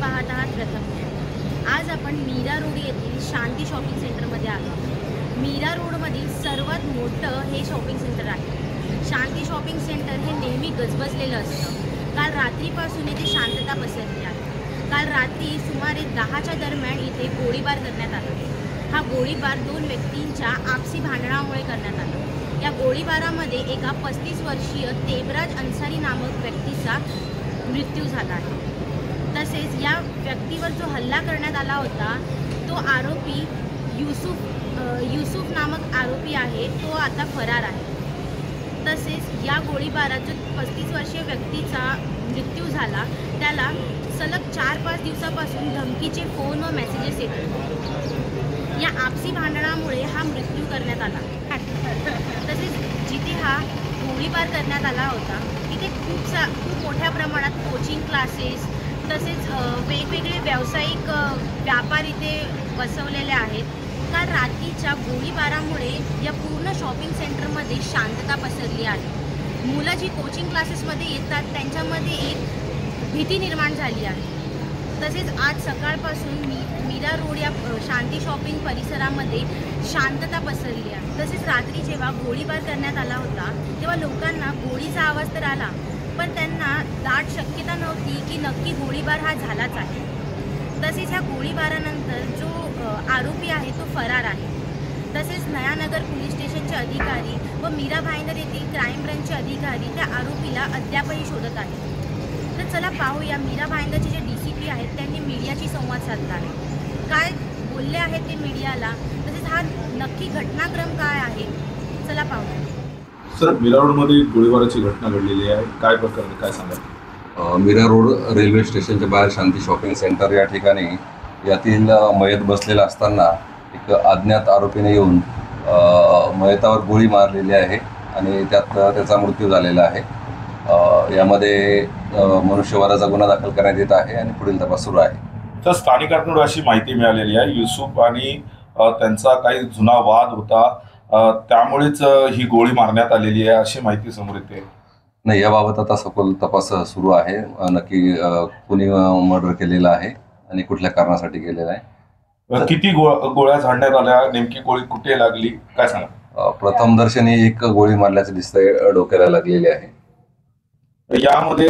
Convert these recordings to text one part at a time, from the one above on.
पाहत आहात प्रथम न्याय। आज आपण मीरा रोड येथील शांती शॉपिंग सेंटरमध्ये आलो। मीरा रोडमधील सर्वात मोठं हे शॉपिंग सेंटर आहे। शांती शॉपिंग सेंटर हे नेहमी गजबजलेलं असतं। काल रात्रीपासून इथे शांतता पसरली आहे। काल रात्री सुमारे 10च्या दरम्यान इथे गोळीबार करण्यात आला। हा गोळीबार 2 व्यक्तींच्या आपसी भांडणामुळे करण्यात आला। या गोळीबारामध्ये एका 35 वर्षीय तेबराज अन्सारी नामक व्यक्तीचा मृत्यू झाला आहे। तसेच या व्यक्तीवर जो हल्ला करण्यात आला होता तो आरोपी युसुफ नामक आरोपी आहे, तो आता फरार आहे। तसेच या गोळीबारात जो 35 वर्षीय व्यक्तीचा मृत्यू झाला त्याला सलग 4-5 दिवसापासून धमकीचे फोन व मेसेजेस येत होते। या आपसी भांडणामुळे हा मृत्यू करण्यात आला। तसेच जिथे हा गोळीबार करण्यात आला होता तिथे खूप मोठ्या प्रमाणात कोचिंग क्लासेस तसेच वेगवेगळे व्यावसायिक व्यापार इथे बसवलेले आहेत। काल रात्रीच्या गोळीबारामुळे या पूर्ण शॉपिंग सेंटरमध्ये शांतता पसरली आहे। मुलं जी कोचिंग क्लासेसमध्ये येतात त्यांच्यामध्ये एक भीती निर्माण झाली आहे। तसेच आज सकाळपासून मीरा रोड या शांती शॉपिंग परिसरामध्ये शांतता पसरली आहे। तसेच रात्री जेव्हा गोळीबार करण्यात आला होता तेव्हा लोकांना गोळीचा आवाज तर आला, पण त्यांना दाट शक्यता नव्हती की नक्की गोळीबार हा झालाच आहे। तसेच ह्या गोळीबारानंतर जो आरोपी आहे तो फरार आहे। तसेच नयानगर पोलीस स्टेशनचे अधिकारी व मीरा भाईंदर येथील क्राईम ब्रँचचे अधिकारी त्या आरोपीला अद्यापही शोधत आहेत। तर चला पाहूया मीरा भाईंदरचे जे DCP आहेत त्यांनी मीडियाशी संवाद साधला आहे। काय बोलले आहेत ते मीडियाला, तसेच हा नक्की घटनाक्रम काय आहे, चला पाहूया। सर, मीरा रोडमध्ये गोळीबाराची घटना घडलेली आहे, काय प्रकार आहे, काय सांगा? मीरा रोड रेल्वे स्टेशनच्या बाहेर शांती शॉपिंग सेंटर या ठिकाणी यातील मयत बसलेला असताना एक अज्ञात आरोपीने येऊन मयतावर गोळी मारलेली आहे आणि त्याचा मृत्यू झालेला आहे। यामध्ये मनुष्यवधाचा गुन्हा दाखल करण्यात येत आहे आणि पुढील तपास सुरू आहे। तर स्थानिकांकडून अशी माहिती मिळालेली आहे युसुफ आणि त्यांचा काही जुना वाद होता, त्यामुळेच ही गोळी मारण्यात आलेली आहे अशी माहिती समोर येते। नाही, याबाबत आता सखोल तपास सुरू आहे। नक्की कुणी मर्डर केलेला आहे आणि कुठल्या कारणासाठी केलेला आहे। किती गोळ्या झाडण्यात आल्या, नेमकी गोळी कुठे लागली, काय सांगा? प्रथमदर्शनी एक गोळी मारल्याचे दिसतंय, डोक्याला लागलेली आहे। यामध्ये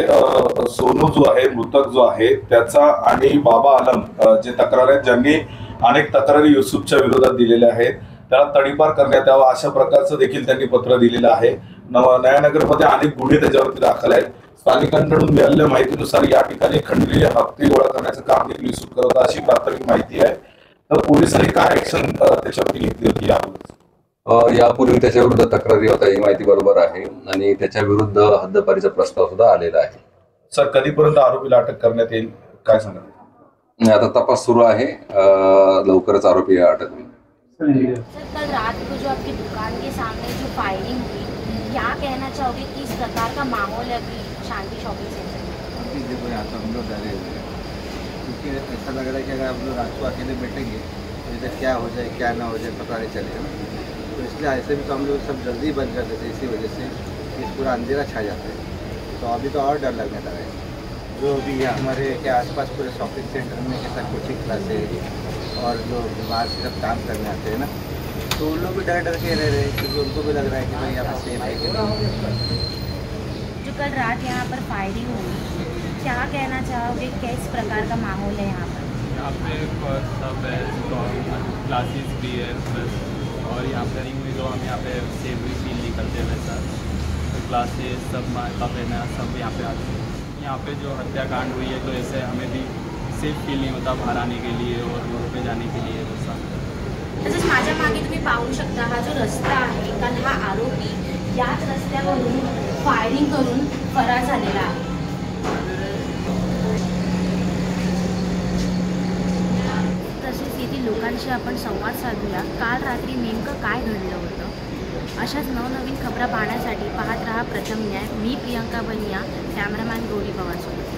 सोनू जो आहे, मृतक जो आहे त्याचा आणि बाबा आलम जे तक्रार आहेत, ज्यांनी अनेक तक्रारी युसुफच्या विरोधात दिलेल्या आहेत, त्याला तडीपार करण्यात यावा अशा प्रकारचं देखील त्यांनी पत्र दिलेलं आहे। नयानगरमध्ये अनेक गुन्हे त्याच्यावरती दाखल आहेत। स्थानिकांकडून मिळालेल्या माहितीनुसार या ठिकाणी खंडणी हप्ते गोळा करण्याचं काम देखील युसुफ करत अशी प्राथमिक माहिती आहे। तर पोलिसांनी काय ऍक्शन त्याच्यावरती घेतली होती याबाबत? यापूर्वी त्याच्याविरुद्ध तक्रारी होता, ही माहिती बरोबर आहे आणि त्याच्या विरुद्ध हद्दपारीचा प्रस्ताव सुद्धा आलेला आहे। सर, कधीपर्यंत आरोपीला अटक करण्यात येईल, काय सांगा? आता तपास सुरू आहे, लवकरच आरोपी अटक होईल। सर, कल रात को जो आपकी दुकान के सामने जो फायरिंग हुई, क्या कहना चाहोगे, किस प्रकार का माहौल है अभी शांति शॉपिंग सेंटर में? अभी देखो यहाँ तो हम लोग डरे हुए हैं, क्योंकि ऐसा लग रहा है कि अगर हम लोग रात को अकेले बैठेंगे तो इधर क्या हो जाए क्या ना हो जाए पता नहीं चलेगा ना। तो इसलिए ऐसे भी तो हम लोग सब जल्दी बंद कर देते, इसी वजह से इस पूरा अंधेरा छा जाता है। तो अभी तो और डर लगने लगा है। जो अभी हमारे के आसपास पूरे शॉपिंग सेंटर में कैसा कोचिंग क्लासेस और जो बाहर से सब काम करने आते हैं ना, तो उन लोग भी डर के रह रहे हैं, क्योंकि उनको भी लग रहा है कि भाई यहाँ पर सेफ है कि नहीं। जो कल रात यहाँ पर फायरिंग हुई, क्या कहना चाहोगे, किस प्रकार का माहौल है यहाँ पर? यहाँ पे सब है, क्लासेस भी है बस, और यहाँ पे रिंग जो हम यहाँ पे सेफ भी फील नहीं करते वैसा, तो क्लासेस सब माता बहना सब यहाँ पे आते हैं। यहाँ पे जो हत्याकांड हुई है तो ऐसे हमें भी सेफ फील नहीं होता बाहर आने के लिए और रोड पे जाने के लिए वैसा। तसेच माझ्या मागे तुम्ही पाहू शकता, हा जो रस्ता आहे, काल हा आरोपी याच रस्त्यावरून फायरिंग करून फरार झालेला आहे। तसेच येथील लोकांशी आपण संवाद साधूया, काल रात्री नेमकं काय घडलं होतं। अशाच नवनवीन खबरा पाहण्यासाठी पाहत रहा प्रथम न्याय। मी प्रियंका बनिया, कॅमेरामॅन गौरी पवारसोबत।